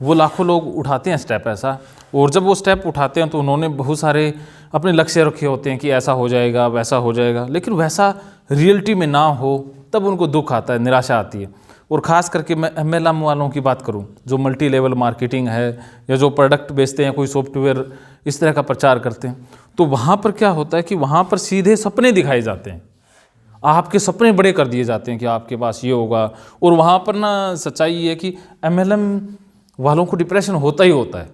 वो लाखों लोग उठाते हैं स्टेप ऐसा, और जब वो स्टेप उठाते हैं तो उन्होंने बहुत सारे अपने लक्ष्य रखे होते हैं कि ऐसा हो जाएगा वैसा हो जाएगा, लेकिन वैसा रियलिटी में ना हो तब उनको दुख आता है, निराशा आती है। और ख़ास करके मैं MLM वालों की बात करूं, जो मल्टी लेवल मार्केटिंग है या जो प्रोडक्ट बेचते हैं, कोई सॉफ्टवेयर इस तरह का प्रचार करते हैं, तो वहाँ पर क्या होता है कि वहाँ पर सीधे सपने दिखाए जाते हैं, आपके सपने बड़े कर दिए जाते हैं कि आपके पास ये होगा। और वहाँ पर ना सच्चाई ये है कि MLM वालों को डिप्रेशन होता ही होता है।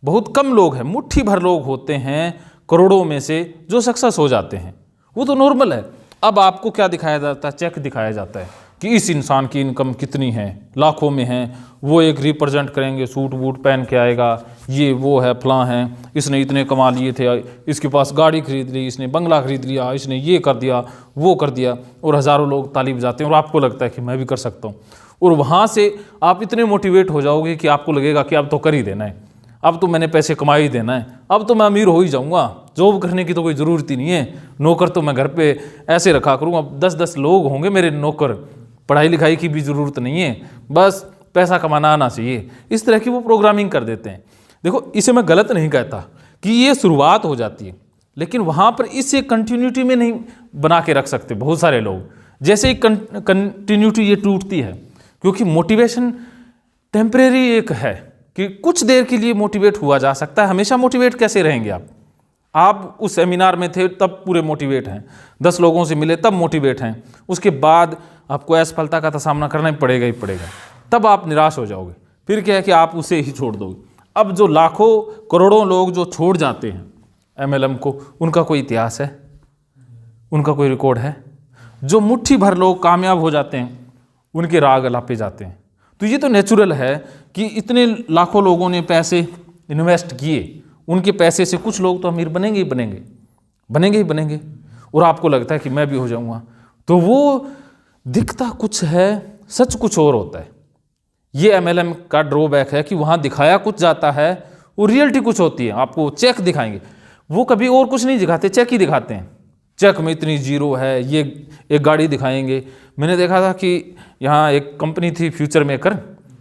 बहुत कम लोग हैं, मुट्ठी भर लोग होते हैं करोड़ों में से जो सक्सेस हो जाते हैं, वो तो नॉर्मल है। अब आपको क्या दिखाया जाता है? चेक दिखाया जाता है कि इस इंसान की इनकम कितनी है, लाखों में है, वो एक रिप्रेजेंट करेंगे, सूट वूट पहन के आएगा, ये वो है, फलां है, इसने इतने कमा लिए थे, इसके पास गाड़ी खरीद ली, इसने बंगला खरीद लिया, इसने ये कर दिया वो कर दिया, और हज़ारों लोग ताली बजाते हैं और आपको लगता है कि मैं भी कर सकता हूँ। और वहाँ से आप इतने मोटिवेट हो जाओगे कि आपको लगेगा कि अब तो कर ही देना है, अब तो मैंने पैसे कमा ही देना है, अब तो मैं अमीर हो ही जाऊँगा, जॉब करने की तो कोई ज़रूरत ही नहीं है, नौकर तो मैं घर पे ऐसे रखा करूँ, अब 10-10 लोग होंगे मेरे नौकर, पढ़ाई लिखाई की भी ज़रूरत नहीं है, बस पैसा कमाना आना चाहिए। इस तरह की वो प्रोग्रामिंग कर देते हैं। देखो, इसे मैं गलत नहीं कहता कि ये शुरुआत हो जाती है, लेकिन वहाँ पर इसे कंटिन्यूटी में नहीं बना के रख सकते बहुत सारे लोग। जैसे ही कंटिन्यूटी ये टूटती है, क्योंकि मोटिवेशन टेम्परेरी एक है कि कुछ देर के लिए मोटिवेट हुआ जा सकता है। हमेशा मोटिवेट कैसे रहेंगे आप उस सेमिनार में थे तब पूरे मोटिवेट हैं, 10 लोगों से मिले तब मोटिवेट हैं, उसके बाद आपको असफलता का तो सामना करना ही पड़ेगा, तब आप निराश हो जाओगे। फिर क्या है कि आप उसे ही छोड़ दोगे। अब जो लाखों करोड़ों लोग जो छोड़ जाते हैं MLM को, उनका कोई इतिहास है, उनका कोई रिकॉर्ड है? जो मुट्ठी भर लोग कामयाब हो जाते हैं उनके राग अलापे जाते हैं। तो ये तो नेचुरल है कि इतने लाखों लोगों ने पैसे इन्वेस्ट किए, उनके पैसे से कुछ लोग तो अमीर बनेंगे ही बनेंगे, और आपको लगता है कि मैं भी हो जाऊंगा। तो वो दिखता कुछ है, सच कुछ और होता है। ये MLM का ड्रॉबैक है कि वहाँ दिखाया कुछ जाता है और रियलिटी कुछ होती है। आपको चेक दिखाएंगे, वो कभी और कुछ नहीं दिखाते, चेक ही दिखाते हैं। चेक में इतनी जीरो है, ये एक गाड़ी दिखाएंगे। मैंने देखा था कि यहाँ एक कंपनी थी फ्यूचर मेकर,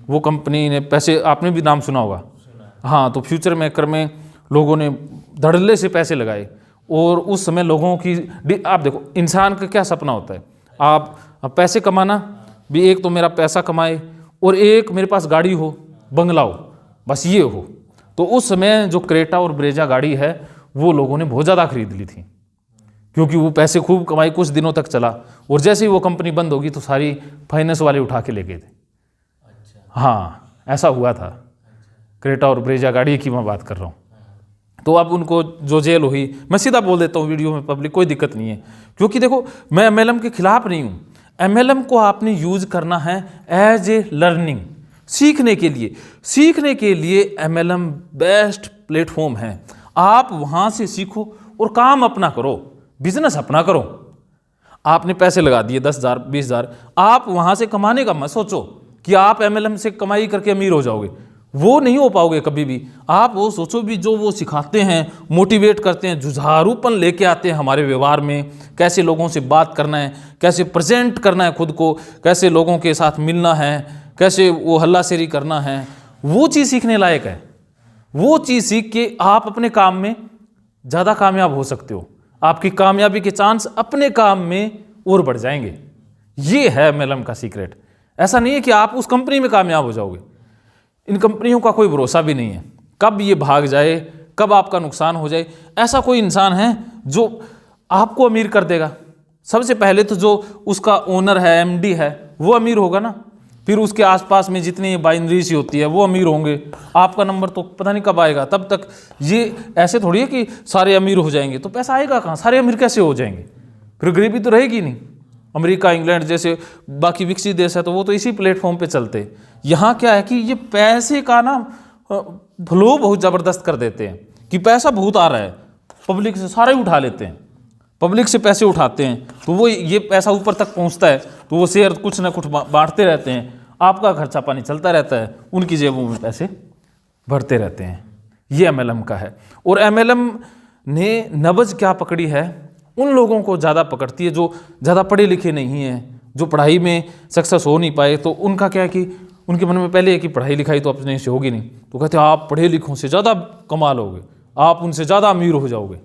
वो कंपनी ने पैसे, आपने भी नाम सुना होगा, हाँ, तो फ्यूचर मेकर में लोगों ने धड़ल्ले से पैसे लगाए। और उस समय लोगों की, आप देखो इंसान का क्या सपना होता है, आप पैसे कमाना भी, एक तो मेरा पैसा कमाए और एक मेरे पास गाड़ी हो, बंगला हो, बस ये हो। तो उस समय जो क्रेटा और ब्रेजा गाड़ी है वो लोगों ने बहुत ज़्यादा खरीद ली थी, क्योंकि वो पैसे खूब कमाई, कुछ दिनों तक चला, और जैसे ही वो कंपनी बंद होगी तो सारी फाइनेंस वाले उठा के ले गए थे। अच्छा। हाँ, ऐसा हुआ था। क्रेटा और ब्रेजा गाड़ी की मैं बात कर रहा हूँ। तो अब उनको जो जेल हुई, मैं सीधा बोल देता हूँ वीडियो में, पब्लिक, कोई दिक्कत नहीं है, क्योंकि देखो मैं MLM के खिलाफ नहीं हूँ। MLM को आपने यूज करना है एज ए लर्निंग, सीखने के लिए MLM बेस्ट प्लेटफॉर्म है। आप वहाँ से सीखो और काम अपना करो, बिजनेस अपना करो। आपने पैसे लगा दिए 10,000 20,000, आप वहाँ से कमाने का मत सोचो कि आप MLM से कमाई करके अमीर हो जाओगे, वो नहीं हो पाओगे कभी भी। आप वो सोचो भी, जो वो सिखाते हैं, मोटिवेट करते हैं, जुझारूपन लेके आते हैं हमारे व्यवहार में, कैसे लोगों से बात करना है, कैसे प्रेजेंट करना है खुद को, कैसे लोगों के साथ मिलना है, कैसे वो हल्लाशेरी करना है, वो चीज़ सीखने लायक है। वो चीज़ सीख के आप अपने काम में ज़्यादा कामयाब हो सकते हो, आपकी कामयाबी के चांस अपने काम में और बढ़ जाएंगे। ये है MLM का सीक्रेट। ऐसा नहीं है कि आप उस कंपनी में कामयाब हो जाओगे, इन कंपनियों का कोई भरोसा भी नहीं है, कब ये भाग जाए, कब आपका नुकसान हो जाए। ऐसा कोई इंसान है जो आपको अमीर कर देगा? सबसे पहले तो जो उसका ओनर है, MD है, वो अमीर होगा ना, फिर उसके आसपास में जितनी बाइनरी सी होती है वो अमीर होंगे। आपका नंबर तो पता नहीं कब आएगा, तब तक ये ऐसे थोड़ी है कि सारे अमीर हो जाएंगे, तो पैसा आएगा कहाँ, सारे अमीर कैसे हो जाएंगे, फिर गरीबी तो रहेगी नहीं। अमेरिका, इंग्लैंड जैसे बाकी विकसित देश है तो वो तो इसी प्लेटफॉर्म पे चलते। यहाँ क्या है कि ये पैसे का ना फ्लो बहुत ज़बरदस्त कर देते हैं कि पैसा बहुत आ रहा है, पब्लिक से सारे उठा लेते हैं, पब्लिक से पैसे उठाते हैं, तो वो ये पैसा ऊपर तक पहुँचता है, तो वो शेयर कुछ ना कुछ बांटते रहते हैं, आपका खर्चा पानी चलता रहता है, उनकी जेबों में पैसे भरते रहते हैं। ये MLM का है। और MLM ने नब्ज क्या पकड़ी है, उन लोगों को ज़्यादा पकड़ती है जो ज़्यादा पढ़े लिखे नहीं हैं, जो पढ़ाई में सक्सेस हो नहीं पाए। तो उनका क्या है कि उनके मन में पहले है कि पढ़ाई लिखाई तो अपने से होगी नहीं, तो कहते आप पढ़े लिखों से ज़्यादा कमा लोगे, आप उनसे ज़्यादा अमीर हो जाओगे।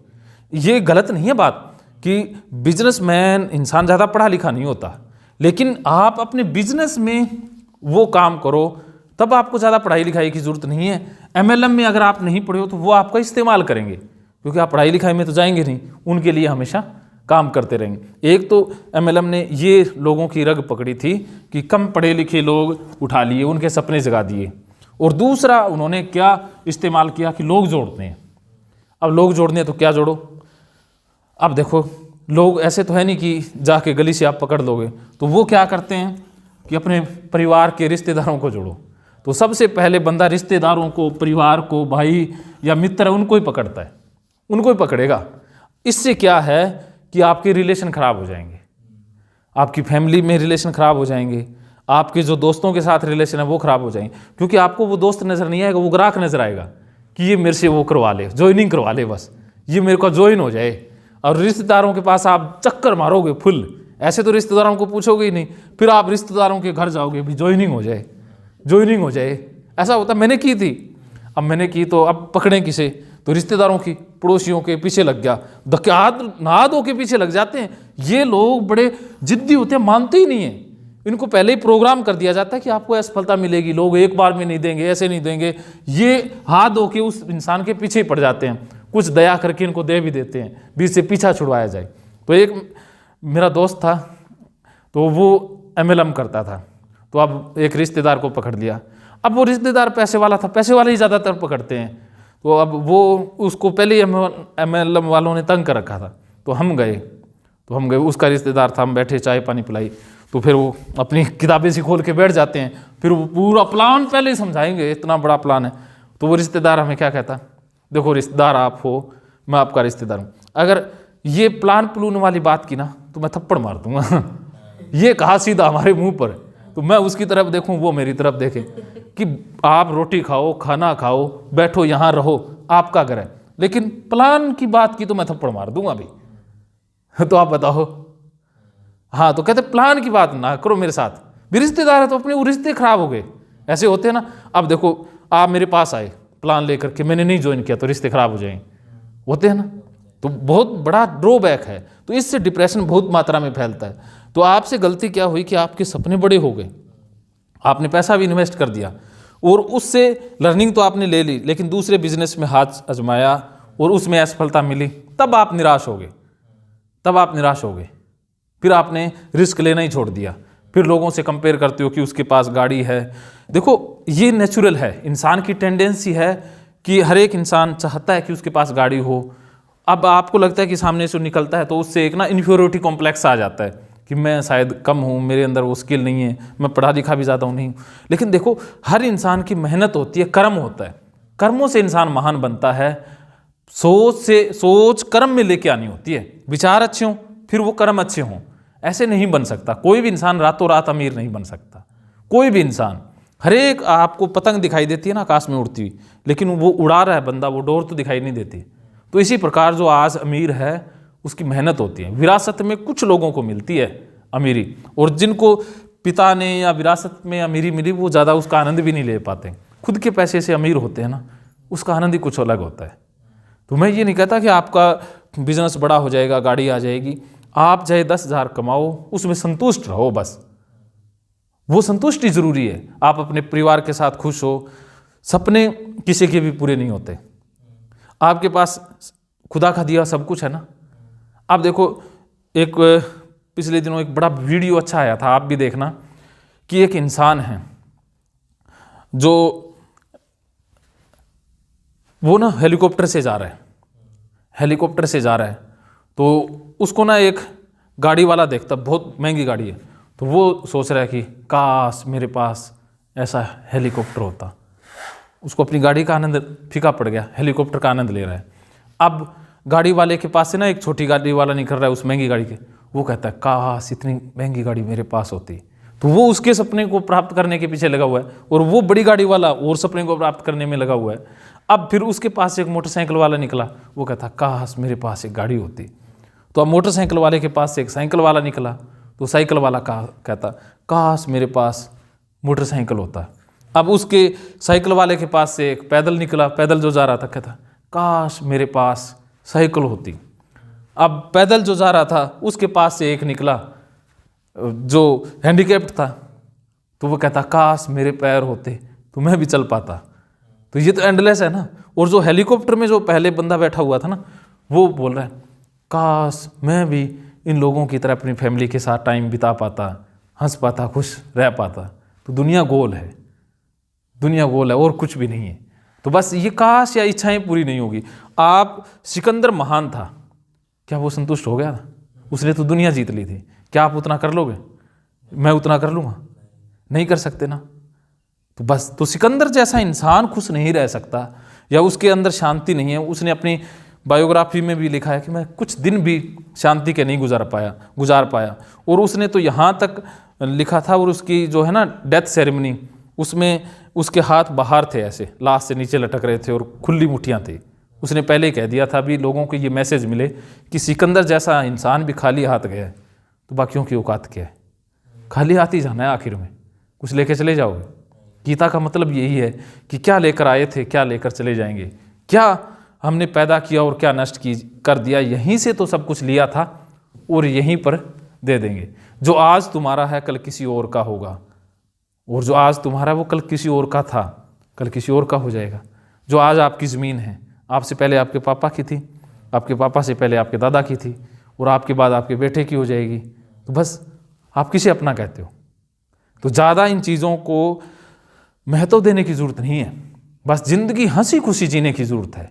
ये गलत नहीं है बात कि बिजनेसमैन इंसान ज़्यादा पढ़ा लिखा नहीं होता, लेकिन आप अपने बिजनेस में वो काम करो तब आपको ज़्यादा पढ़ाई लिखाई की ज़रूरत नहीं है। MLM में अगर आप नहीं पढ़े हो तो वो आपका इस्तेमाल करेंगे, क्योंकि आप पढ़ाई लिखाई में तो जाएंगे नहीं, उनके लिए हमेशा काम करते रहेंगे। एक तो MLM ने ये लोगों की रग पकड़ी थी कि कम पढ़े लिखे लोग उठा लिए, उनके सपने जगा दिए, और दूसरा उन्होंने क्या इस्तेमाल किया कि लोग जोड़ते हैं। अब लोग जोड़ने तो क्या जोड़ो, अब देखो लोग ऐसे तो है नहीं कि जाके गली से आप पकड़ लोगे, तो वो क्या करते हैं कि अपने परिवार के रिश्तेदारों को जोड़ो। तो सबसे पहले बंदा रिश्तेदारों को, परिवार को, भाई या मित्र उनको ही पकड़ता है, उनको ही पकड़ेगा। इससे क्या है कि आपके रिलेशन खराब हो जाएंगे, आपकी फैमिली में रिलेशन खराब हो जाएंगे, आपके जो दोस्तों के साथ रिलेशन है वो खराब हो जाएंगे, क्योंकि आपको वो दोस्त नज़र नहीं आएगा, वो ग्राहक नज़र आएगा कि ये मेरे से वो करवा ले, ज्वाइनिंग करवा ले, बस ये मेरे को ज्वाइन हो जाए। और रिश्तेदारों के पास आप चक्कर मारोगे फुल, ऐसे तो रिश्तेदारों को पूछोगे ही नहीं, फिर आप रिश्तेदारों के घर जाओगे भी ज्वाइनिंग हो जाए, ज्वाइनिंग हो जाए। ऐसा होता मैंने की थी, अब मैंने की तो अब पकड़ें किसे, तो रिश्तेदारों की, पड़ोसियों के पीछे लग गया, नहा धो के पीछे लग जाते हैं। ये लोग बड़े जिद्दी होते हैं, मानते ही नहीं है, इनको पहले ही प्रोग्राम कर दिया जाता है कि आपको असफलता मिलेगी, लोग एक बार में नहीं देंगे, ऐसे नहीं देंगे। ये हाथ धो के उस इंसान के पीछे ही पड़ जाते हैं, कुछ दया करके इनको दे भी देते हैं, बीच से पीछा छुड़वाया जाए। तो एक मेरा दोस्त था, तो वो MLM करता था, तो अब एक रिश्तेदार को पकड़ लिया। अब वो रिश्तेदार पैसे वाला था, पैसे वाले ही ज़्यादातर पकड़ते हैं, तो अब वो उसको पहले ही MLM वालों ने तंग कर रखा था। तो हम गए, उसका रिश्तेदार था, हम बैठे चाय पानी पिलाई, तो फिर वो अपनी किताबें सी खोल के बैठ जाते हैं, फिर वो पूरा प्लान पहले ही समझाएंगे, इतना बड़ा प्लान है। तो वो रिश्तेदार हमें क्या कहता, देखो रिश्तेदार आप हो, मैं आपका रिश्तेदार हूँ, अगर ये प्लान प्लून वाली बात की ना तो मैं थप्पड़ मार दूंगा। ये कहा सीधा हमारे मुंह पर, तो मैं उसकी तरफ देखूं, वो मेरी तरफ देखे कि आप रोटी खाओ, खाना खाओ, बैठो, यहाँ रहो, आपका घर है, लेकिन प्लान की बात की तो मैं थप्पड़ मार दूंगा अभी। तो आप बताओ, हाँ, तो कहते प्लान की बात ना करो मेरे साथ, भी रिश्तेदार है तो अपने वो रिश्ते खराब हो गए, ऐसे होते हैं ना। अब देखो आप मेरे पास आए प्लान लेकर के, मैंने नहीं ज्वाइन किया तो रिश्ते खराब हो जाएंगे, होते हैं ना। तो बहुत बड़ा ड्रॉबैक है, तो इससे डिप्रेशन बहुत मात्रा में फैलता है। तो आपसे गलती क्या हुई कि आपके सपने बड़े हो गए, आपने पैसा भी इन्वेस्ट कर दिया और उससे लर्निंग तो आपने ले ली, लेकिन दूसरे बिजनेस में हाथ आजमाया और उसमें असफलता मिली, तब आप निराश हो गए, फिर आपने रिस्क लेना ही छोड़ दिया, फिर लोगों से कंपेयर करते हो कि उसके पास गाड़ी है। देखो ये नेचुरल है, इंसान की टेंडेंसी है कि हर एक इंसान चाहता है कि उसके पास गाड़ी हो। अब आपको लगता है कि सामने से निकलता है तो उससे एक ना इन्फीरियरिटी कॉम्प्लेक्स आ जाता है कि मैं शायद कम हूँ, मेरे अंदर वो स्किल नहीं है, मैं पढ़ा लिखा भी ज़्यादा हूँ नहीं। लेकिन देखो हर इंसान की मेहनत होती है, कर्म होता है, कर्मों से इंसान महान बनता है। सोच कर्म में लेके आनी होती है, विचार अच्छे हों फिर वो कर्म अच्छे हों, ऐसे नहीं बन सकता। कोई भी इंसान रातों रात अमीर नहीं बन सकता, कोई भी इंसान। हर एक आपको पतंग दिखाई देती है ना आकाश में उड़ती हुई, लेकिन वो उड़ा रहा है बंदा, वो डोर तो दिखाई नहीं देती। तो इसी प्रकार जो आज अमीर है उसकी मेहनत होती है। विरासत में कुछ लोगों को मिलती है अमीरी, और जिनको पिता ने या विरासत में अमीरी मिली वो ज़्यादा उसका आनंद भी नहीं ले पाते। खुद के पैसे से अमीर होते हैं ना, उसका आनंद ही कुछ अलग होता है। तो मैं ये नहीं कहता कि आपका बिजनेस बड़ा हो जाएगा, गाड़ी आ जाएगी। आप चाहे 10,000 कमाओ, उसमें संतुष्ट रहो, बस वो संतुष्टि जरूरी है। आप अपने परिवार के साथ खुश हो। सपने किसी के भी पूरे नहीं होते। आपके पास खुदा का दिया सब कुछ है ना। आप देखो एक पिछले दिनों एक बड़ा वीडियो अच्छा आया था, आप भी देखना, कि एक इंसान है जो वो ना हेलीकॉप्टर से जा रहा है, तो उसको ना एक गाड़ी वाला देखता, बहुत महंगी गाड़ी है, तो वो सोच रहा है कि काश मेरे पास ऐसा हेलीकॉप्टर होता। उसको अपनी गाड़ी का आनंद फीका पड़ गया, हेलीकॉप्टर का आनंद ले रहा है। अब गाड़ी वाले के पास से ना एक छोटी गाड़ी वाला निकल रहा है उस महंगी गाड़ी के, वो कहता है काश इतनी महंगी गाड़ी मेरे पास होती। तो वो उसके सपने को प्राप्त करने के पीछे लगा हुआ है, और वो बड़ी गाड़ी वाला और सपने को प्राप्त करने में लगा हुआ है। अब फिर उसके पास एक मोटरसाइकिल वाला निकला, वो कहता काश मेरे पास एक गाड़ी होती। तो अब मोटरसाइकिल वाले के पास से एक साइकिल वाला निकला, तो साइकिल वाला कहता काश मेरे पास मोटरसाइकिल होता है। अब उसके साइकिल वाले के पास से एक पैदल निकला, पैदल जो जा रहा था कहता काश मेरे पास साइकिल होती। अब पैदल जो जा रहा था उसके पास से एक निकला जो हैंडीकैप्ड था, तो वो कहता काश मेरे पैर होते तो मैं भी चल पाता। तो ये तो एंडलेस है ना। और जो हेलीकॉप्टर में जो पहले बंदा बैठा हुआ था ना, वो बोल रहा है काश मैं भी इन लोगों की तरह अपनी फैमिली के साथ टाइम बिता पाता, हंस पाता, खुश रह पाता। तो दुनिया गोल है, दुनिया गोल है और कुछ भी नहीं है। तो बस ये काश या इच्छाएं पूरी नहीं होगी। आप सिकंदर महान था, क्या वो संतुष्ट हो गया? उसने तो दुनिया जीत ली थी। क्या आप उतना कर लोगे? मैं उतना कर लूँगा? नहीं कर सकते ना। तो बस, तो सिकंदर जैसा इंसान खुश नहीं रह सकता या उसके अंदर शांति नहीं है। उसने अपनी बायोग्राफी में भी लिखा है कि मैं कुछ दिन भी शांति के नहीं गुजार पाया। और उसने तो यहाँ तक लिखा था, और उसकी जो है ना डेथ सेरेमनी, उसमें उसके हाथ बाहर थे, ऐसे लाश से नीचे लटक रहे थे और खुली मुट्ठियाँ थी। उसने पहले ही कह दिया था भी लोगों को ये मैसेज मिले कि सिकंदर जैसा इंसान भी खाली हाथ गया है तो बाकियों की औकात क्या है? खाली हाथ ही जाना है, आखिर में कुछ लेके चले जाओगे। गीता का मतलब यही है कि क्या लेकर आए थे, क्या लेकर चले जाएंगे, क्या हमने पैदा किया और क्या नष्ट कर दिया। यहीं से तो सब कुछ लिया था और यहीं पर दे देंगे। जो आज तुम्हारा है कल किसी और का होगा, और जो आज तुम्हारा है वो कल किसी और का था, कल किसी और का हो जाएगा। जो आज आपकी ज़मीन है, आपसे पहले आपके पापा की थी, आपके पापा से पहले आपके दादा की थी, और आपके बाद आपके बेटे की हो जाएगी। तो बस आप किसे अपना कहते हो? तो ज़्यादा इन चीज़ों को महत्व देने की ज़रूरत नहीं है। बस ज़िंदगी हंसी खुशी जीने की ज़रूरत है।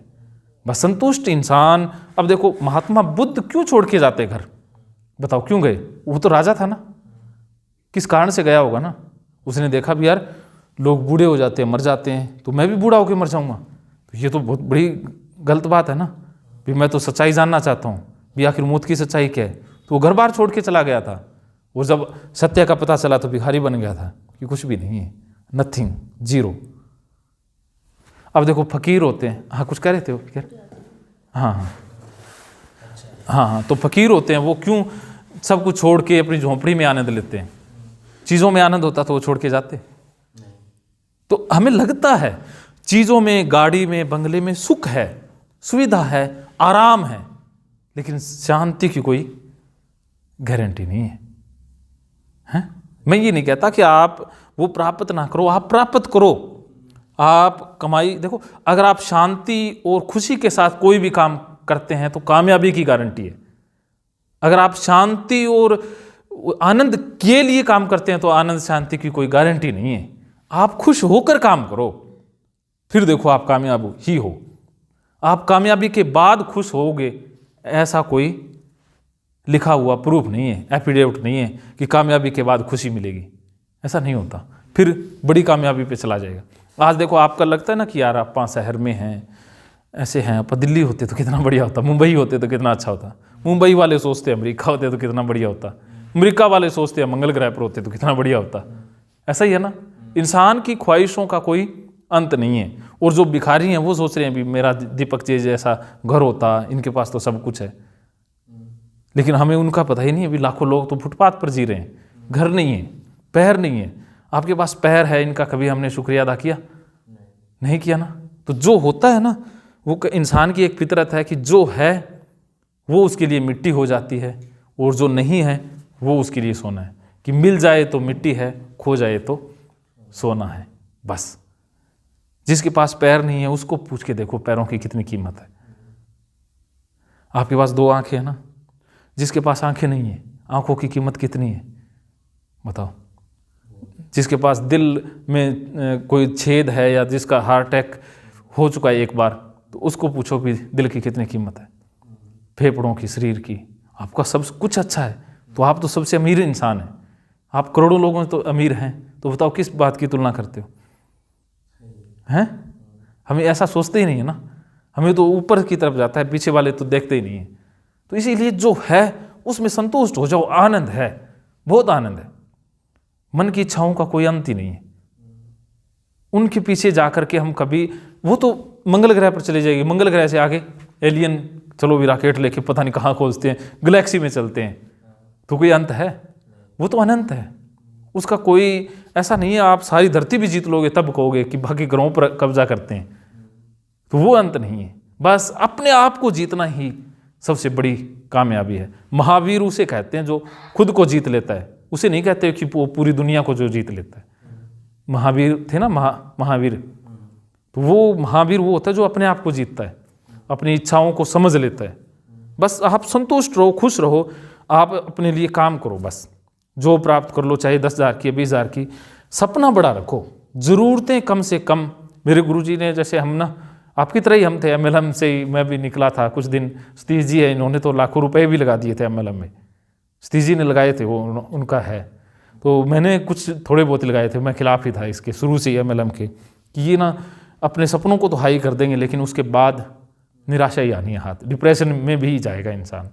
बस संतुष्ट इंसान। अब देखो महात्मा बुद्ध क्यों छोड़ के जाते घर? बताओ क्यों गए? वो तो राजा था ना, किस कारण से गया होगा ना। उसने देखा भी यार लोग बूढ़े हो जाते हैं, मर जाते हैं, तो मैं भी बूढ़ा होकर मर जाऊंगा, तो ये तो बहुत बड़ी गलत बात है ना। भी मैं तो सच्चाई जानना चाहता हूँ भी आखिर मौत की सच्चाई क्या है। तो वो घर बार छोड़ के चला गया था, और जब सत्य का पता चला तो भिखारी बन गया था कि कुछ भी नहीं है, नथिंग, जीरो। अब देखो फकीर होते हैं, हाँ कुछ कह रहे थे वो फकीर? हाँ, तो फकीर होते हैं वो क्यों सब कुछ छोड़ के अपनी झोंपड़ी में आनंद लेते हैं? चीज़ों में आनंद होता तो वो छोड़ के जाते? तो हमें लगता है चीज़ों में, गाड़ी में, बंगले में सुख है, सुविधा है, आराम है, लेकिन शांति की कोई गारंटी नहीं है। मैं ये नहीं कहता कि आप वो प्राप्त ना करो, आप प्राप्त करो, आप कमाई। देखो अगर आप शांति और खुशी के साथ कोई भी काम करते हैं तो कामयाबी की गारंटी है। अगर आप शांति और आनंद के लिए काम करते हैं तो आनंद शांति की कोई गारंटी नहीं है। आप खुश होकर काम करो, फिर देखो आप कामयाब ही हो। आप कामयाबी के बाद खुश होगे, ऐसा कोई लिखा हुआ प्रूफ नहीं है, एफिडेविट नहीं है कि कामयाबी के बाद खुशी मिलेगी। ऐसा नहीं होता, फिर बड़ी कामयाबी पे चला जाएगा। आज देखो आपका लगता है ना कि यार आप 5 शहर में हैं, ऐसे हैं, आप दिल्ली होते तो कितना बढ़िया होता, मुंबई होते तो कितना अच्छा होता। मुंबई वाले सोचते अमेरिका होते तो कितना बढ़िया होता, अमेरिका वाले सोचते मंगल ग्रह पर होते तो कितना बढ़िया होता। ऐसा ही है ना, इंसान की ख्वाहिशों का कोई अंत नहीं है। और जो भिखारी हैं वो सोच रहे हैं भी मेरा दीपक जी जैसा घर होता, इनके पास तो सब कुछ है, लेकिन हमें उनका पता ही नहीं है। अभी लाखों लोग तो फुटपाथ पर जी रहे हैं, घर नहीं है, पैर नहीं है। आपके पास पैर है, इनका कभी हमने शुक्रिया अदा किया? नहीं किया ना। तो जो होता है ना, वो इंसान की एक फितरत है कि जो है वो उसके लिए मिट्टी हो जाती है, और जो नहीं है वो उसके लिए सोना है। कि मिल जाए तो मिट्टी है, खो जाए तो सोना है। बस जिसके पास पैर नहीं है उसको पूछ के देखो पैरों की कितनी कीमत है। आपके पास 2 आंखें हैं ना, जिसके पास आंखें नहीं है, आंखों की कीमत कितनी है बताओ। जिसके पास दिल में कोई छेद है या जिसका हार्ट अटैक हो चुका है एक बार, तो उसको पूछो कि दिल की कितनी कीमत है, फेफड़ों की, शरीर की। आपका सब कुछ अच्छा है तो आप तो सबसे अमीर इंसान हैं। आप करोड़ों लोगों से तो अमीर हैं, तो बताओ किस बात की तुलना करते हो? हैं? हमें ऐसा सोचते ही नहीं है ना, हमें तो ऊपर की तरफ जाता है, पीछे वाले तो देखते ही नहीं है। तो इसीलिए जो है उसमें संतुष्ट हो जाओ, आनंद है, बहुत आनंद है। मन की इच्छाओं का कोई अंत ही नहीं है। उनके पीछे जाकर के हम कभी, वो तो मंगल ग्रह पर चले जाएगी, मंगल ग्रह से आगे एलियन, चलो भी रॉकेट लेके पता नहीं कहाँ खोजते हैं, गैलेक्सी में चलते हैं, तो कोई अंत है? वो तो अनंत है, उसका कोई ऐसा नहीं है आप सारी धरती भी जीत लोगे तब कहोगे कि बाकी ग्रहों पर कब्जा करते हैं, तो वो अंत नहीं है। बस अपने आप को जीतना ही सबसे बड़ी कामयाबी है। महावीर उसे कहते हैं जो खुद को जीत लेता है, उसे नहीं कहते कि वो पूरी दुनिया को जो जीत लेता है। महावीर थे ना, महावीर, तो वो महावीर वो होता है जो अपने आप को जीतता है, अपनी इच्छाओं को समझ लेता है। बस आप संतुष्ट रहो, खुश रहो, आप अपने लिए काम करो, बस जो प्राप्त कर लो, चाहे 10,000 की 20,000 की। सपना बड़ा रखो, ज़रूरतें कम से कम। मेरे गुरुजी ने जैसे हम ना आपकी तरह ही हम थे, MLM से ही मैं भी निकला था कुछ दिन। सतीश जी है, इन्होंने तो लाखों रुपए भी लगा दिए थे MLM में, सतीश जी ने लगाए थे, वो उनका है। तो मैंने कुछ थोड़े बहुत लगाए थे, मैं खिलाफ ही था इसके शुरू से ही MLM के, कि ये ना अपने सपनों को तो हाई कर देंगे लेकिन उसके बाद निराशा ही आनी है, हाथ डिप्रेशन में भी जाएगा इंसान।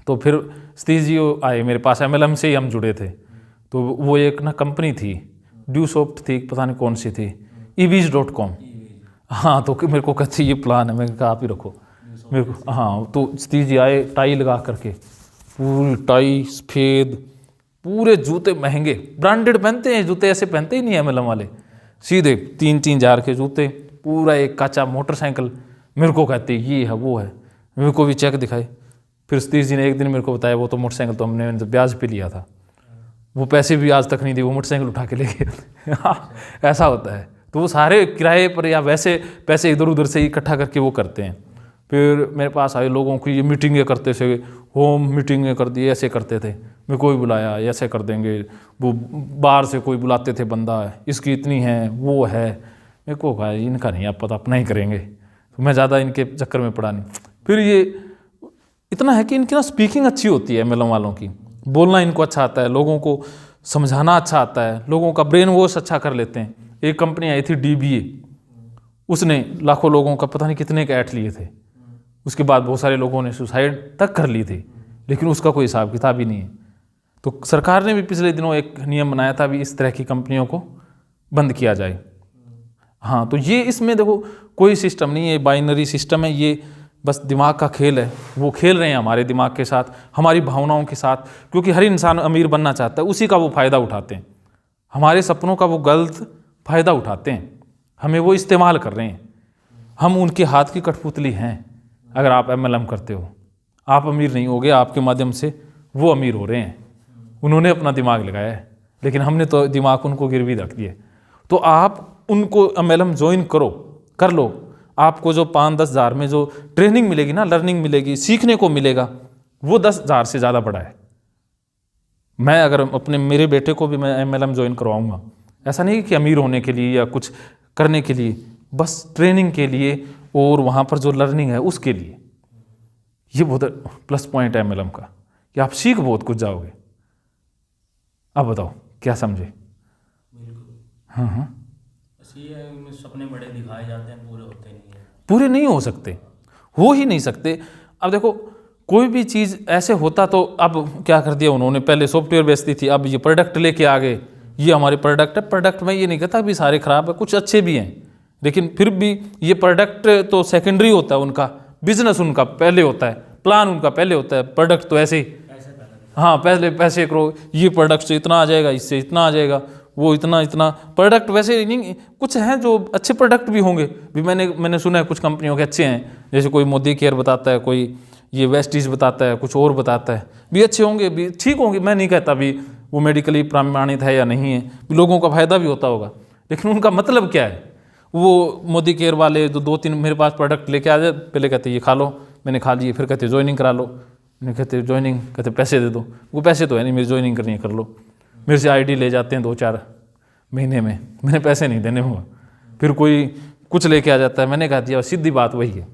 तो फिर सतीश जी आए मेरे पास, MLM से ही हम जुड़े थे। तो वो एक ना कंपनी थी, ड्यूसॉफ्ट थी, पता नहीं कौन सी थी, eviz.com। हाँ, तो मेरे को कहते ये प्लान है, मैंने कहा आप ही रखो मेरे को। हाँ, तो सतीश जी आए टाई लगा करके, पूरी टाई सफ़ेद, पूरे जूते महंगे ब्रांडेड पहनते हैं, जूते ऐसे पहनते ही नहीं MLM वाले, सीधे 3-3 हज़ार के जूते, पूरा एक काचा मोटरसाइकिल। मेरे को कहते ये है वो है, मेरे को भी चेक दिखाए। फिर सतीश जी ने एक दिन मेरे को बताया वो तो मोटरसाइकिल तो हमने ब्याज पे लिया था, वो पैसे भी आज तक नहीं दिए, वो मोटरसाइकिल उठा के ले गए। ऐसा होता है। तो वो सारे किराए पर या वैसे पैसे इधर उधर से इकट्ठा करके वो करते हैं। फिर मेरे पास आए लोगों की, ये मीटिंगें करते थे, होम मीटिंगें कर दी, ऐसे करते थे। मैं कोई बुलाया ऐसे कर देंगे, वो बाहर से कोई बुलाते थे बंदा, इसकी इतनी है वो है। मेरे को कहा इनका नहीं आप पता, अपना ही करेंगे। तो मैं ज़्यादा इनके चक्कर में पड़ा नहीं। फिर ये इतना है कि इनकी ना स्पीकिंग अच्छी होती है MLM वालों की, बोलना इनको अच्छा आता है, लोगों को समझाना अच्छा आता है, लोगों का ब्रेन वॉश अच्छा कर लेते हैं। एक कंपनी आई थी DBA, उसने लाखों लोगों का पता नहीं कितने के ऐड लिए थे, उसके बाद बहुत सारे लोगों ने सुसाइड तक कर ली थी, लेकिन उसका कोई हिसाब किताब ही नहीं है। तो सरकार ने भी पिछले दिनों एक नियम बनाया था भी इस तरह की कंपनियों को बंद किया जाए। हाँ, तो ये इसमें देखो कोई सिस्टम नहीं है, बाइनरी सिस्टम है, ये बस दिमाग का खेल है। वो खेल रहे हैं हमारे दिमाग के साथ, हमारी भावनाओं के साथ, क्योंकि हर इंसान अमीर बनना चाहता है, उसी का वो फ़ायदा उठाते हैं, हमारे सपनों का वो गलत फ़ायदा उठाते हैं, हमें वो इस्तेमाल कर रहे हैं। हम उनके हाथ की कठपुतली हैं। अगर आप MLM करते हो, आप अमीर नहीं होगे, आपके माध्यम से वो अमीर हो रहे हैं। उन्होंने अपना दिमाग लगाया है, लेकिन हमने तो दिमाग उनको गिरवी रख दिए। तो आप उनको MLM ज्वाइन करो, कर लो। आपको जो 5-10 हज़ार में जो ट्रेनिंग मिलेगी ना, लर्निंग मिलेगी, सीखने को मिलेगा, वो 10,000 से ज़्यादा बड़ा है। मैं अगर अपने मेरे बेटे को भी मैं MLM ज्वाइन करवाऊँगा, ऐसा नहीं कि अमीर होने के लिए या कुछ करने के लिए, बस ट्रेनिंग के लिए और वहाँ पर जो लर्निंग है उसके लिए। ये बहुत प्लस पॉइंट है MLM का कि आप सीख बहुत कुछ जाओगे। अब बताओ क्या समझे? हाँ, सपने बड़े दिखाए जाते हैं, पूरे होते नहीं है, पूरे नहीं हो सकते, हो ही नहीं सकते। अब देखो कोई भी चीज़ ऐसे होता तो अब क्या कर दिया उन्होंने, पहले सॉफ्टवेयर बेचती थी, अब ये प्रोडक्ट लेके आ गए, ये हमारे प्रोडक्ट है। प्रोडक्ट में ये नहीं कहता भी सारे खराब है, कुछ अच्छे भी हैं, लेकिन फिर भी ये प्रोडक्ट तो सेकेंडरी होता है, उनका बिजनेस उनका पहले होता है, प्लान उनका पहले होता है, प्रोडक्ट तो ऐसे ही। हाँ, पहले पैसे करो, ये प्रोडक्ट से इतना आ जाएगा, इससे इतना आ जाएगा, वो इतना प्रोडक्ट वैसे नहीं। कुछ हैं जो अच्छे प्रोडक्ट भी होंगे भी, मैंने सुना है कुछ कंपनियों के अच्छे हैं, जैसे कोई मोदी केयर बताता है, कोई ये वेस्टीज बताता है, कुछ और बताता है, भी अच्छे होंगे, भी ठीक होंगे। मैं नहीं कहता भी वो मेडिकली प्रमाणित है या नहीं है, भी लोगों का फायदा भी होता होगा, लेकिन उनका मतलब क्या है? वो मोदी केयर वाले जो 2-3 मेरे पास प्रोडक्ट लेके आ जाए, पहले कहते ये खा लो, मैंने खा लिए, फिर कहते ज्वाइनिंग करा लो, मैंने कहते ज्वाइनिंग, कहते पैसे दे दो, वो पैसे तो है नहीं, मेरी ज्वाइनिंग करनी है कर लो। मेरे से ID ले जाते हैं 2-4 महीने में, मैंने पैसे नहीं देने हुआ। फिर कोई कुछ लेके आ जाता है, मैंने कहा दिया, सीधी बात वही है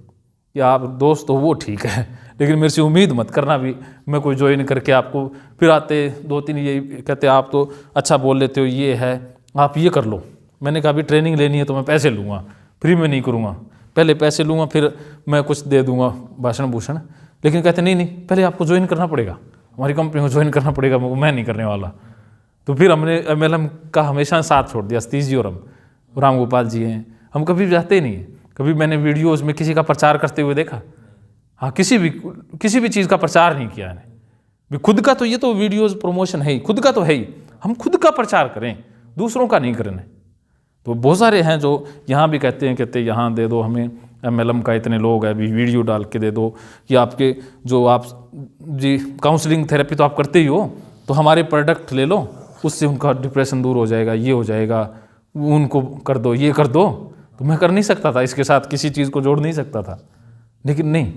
कि आप दोस्त हो वो ठीक है, लेकिन मेरे से उम्मीद मत करना भी मैं कोई ज्वाइन करके आपको। फिर आते 2-3 ये कहते आप तो अच्छा बोल लेते हो, ये है आप ये कर लो। मैंने कहा अभी ट्रेनिंग लेनी है तो मैं पैसे लूँगा, फ्री में नहीं करूँगा, पहले पैसे लूँगा फिर मैं कुछ दे दूँगा भाषण भूषण। लेकिन कहते नहीं पहले आपको ज्वाइन करना पड़ेगा, हमारी कंपनी को ज्वाइन करना पड़ेगा, मैं नहीं करने वाला। तो फिर हमने MLM का हमेशा साथ छोड़ दिया। सतीश जी और हम, राम गोपाल जी हैं, हम कभी भी जाते नहीं हैं। कभी मैंने वीडियोज़ में किसी का प्रचार करते हुए देखा? हाँ, किसी भी चीज़ का प्रचार नहीं किया है। खुद का तो ये तो वीडियोज़ प्रमोशन है ही, खुद का तो है ही, हम खुद का प्रचार करें, दूसरों का नहीं करना। तो बहुत सारे हैं जो यहाँ भी कहते यहाँ दे दो हमें MLM का, इतने लोग हैं, अभी वीडियो डाल के दे दो कि आपके जो आप जी काउंसलिंग थेरेपी तो आप करते ही हो, तो हमारे प्रोडक्ट ले लो, उससे उनका डिप्रेशन दूर हो जाएगा, ये हो जाएगा, उनको कर दो, ये कर दो। तो मैं कर नहीं सकता था, इसके साथ किसी चीज़ को जोड़ नहीं सकता था। लेकिन नहीं,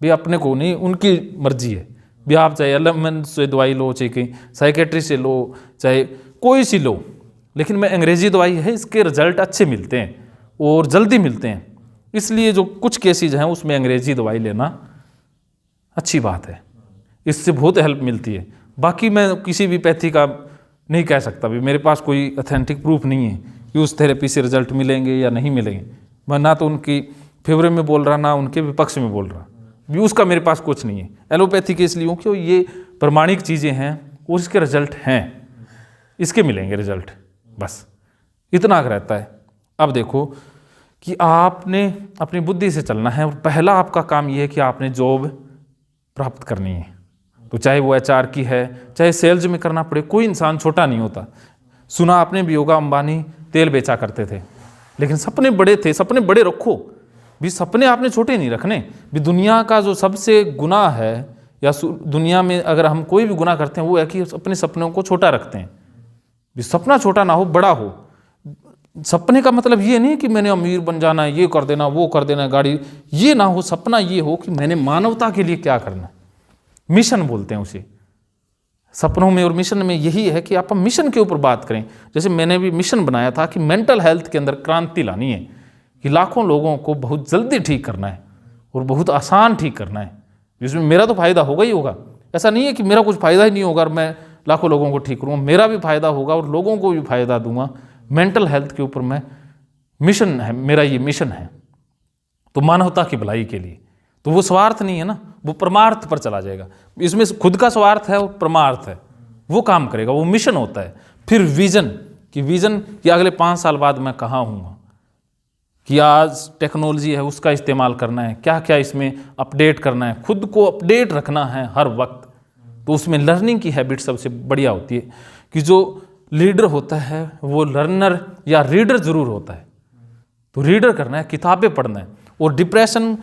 भी अपने को नहीं, उनकी मर्जी है भी आप चाहे LMN से दवाई लो, चाहे कहीं साइकेट्री से लो, चाहे कोई सी लो, लेकिन मैं अंग्रेजी दवाई है, इसके रिजल्ट अच्छे मिलते हैं और जल्दी मिलते हैं। इसलिए जो कुछ केसेज हैं उसमें अंग्रेजी दवाई लेना अच्छी बात है, इससे बहुत हेल्प मिलती है। बाकी मैं किसी भी पैथी का नहीं कह सकता, भी मेरे पास कोई ऑथेंटिक प्रूफ नहीं है कि उस थेरेपी से रिजल्ट मिलेंगे या नहीं मिलेंगे। मैं ना तो उनकी फेवर में बोल रहा, ना उनके विपक्ष में बोल रहा, भी उसका मेरे पास कुछ नहीं है। एलोपैथी के इसलिए क्यों, ये प्रमाणिक चीज़ें हैं और इसके रिजल्ट हैं, इसके मिलेंगे रिजल्ट, बस इतना रहता है। अब देखो कि आपने अपनी बुद्धि से चलना है और पहला आपका काम ये है कि आपने जॉब प्राप्त करनी है। तो चाहे वो HR की है, चाहे सेल्स में करना पड़े, कोई इंसान छोटा नहीं होता। सुना आपने भी होगा, अंबानी तेल बेचा करते थे, लेकिन सपने बड़े थे। सपने बड़े रखो भी, सपने आपने छोटे नहीं रखने भी। दुनिया का जो सबसे गुनाह है, या दुनिया में अगर हम कोई भी गुनाह करते हैं, वो है कि अपने सपनों को छोटा रखते हैं। भी सपना छोटा ना हो, बड़ा हो। सपने का मतलब ये नहीं कि मैंने अमीर बन जाना है, ये कर देना, वो कर देना, गाड़ी, ये ना हो। सपना ये हो कि मैंने मानवता के लिए क्या करना है। मिशन बोलते हैं उसे सपनों में, और मिशन में यही है कि आप मिशन के ऊपर बात करें। जैसे मैंने भी मिशन बनाया था कि मेंटल हेल्थ के अंदर क्रांति लानी है, कि लाखों लोगों को बहुत जल्दी ठीक करना है और बहुत आसान ठीक करना है, जिसमें मेरा तो फायदा होगा ही होगा। ऐसा नहीं है कि मेरा कुछ फायदा ही नहीं होगा और मैं लाखों लोगों को ठीक करूँगा, मेरा भी फायदा होगा और लोगों को भी फायदा दूंगा। मेंटल हेल्थ के ऊपर मैं मिशन है, मेरा ये मिशन है, तो मानवता की भलाई के लिए। तो वो स्वार्थ नहीं है ना, वो परमार्थ पर चला जाएगा। इसमें खुद का स्वार्थ है और परमार्थ है, वो काम करेगा, वो मिशन होता है। फिर विजन, कि विजन कि अगले 5 साल बाद मैं कहाँ हूँ, कि आज टेक्नोलॉजी है उसका इस्तेमाल करना है, क्या क्या इसमें अपडेट करना है, खुद को अपडेट रखना है हर वक्त। तो उसमें लर्निंग की हैबिट सबसे बढ़िया होती है, कि जो लीडर होता है वो लर्नर या रीडर जरूर होता है। तो रीडर करना है, किताबें पढ़ना है। और डिप्रेशन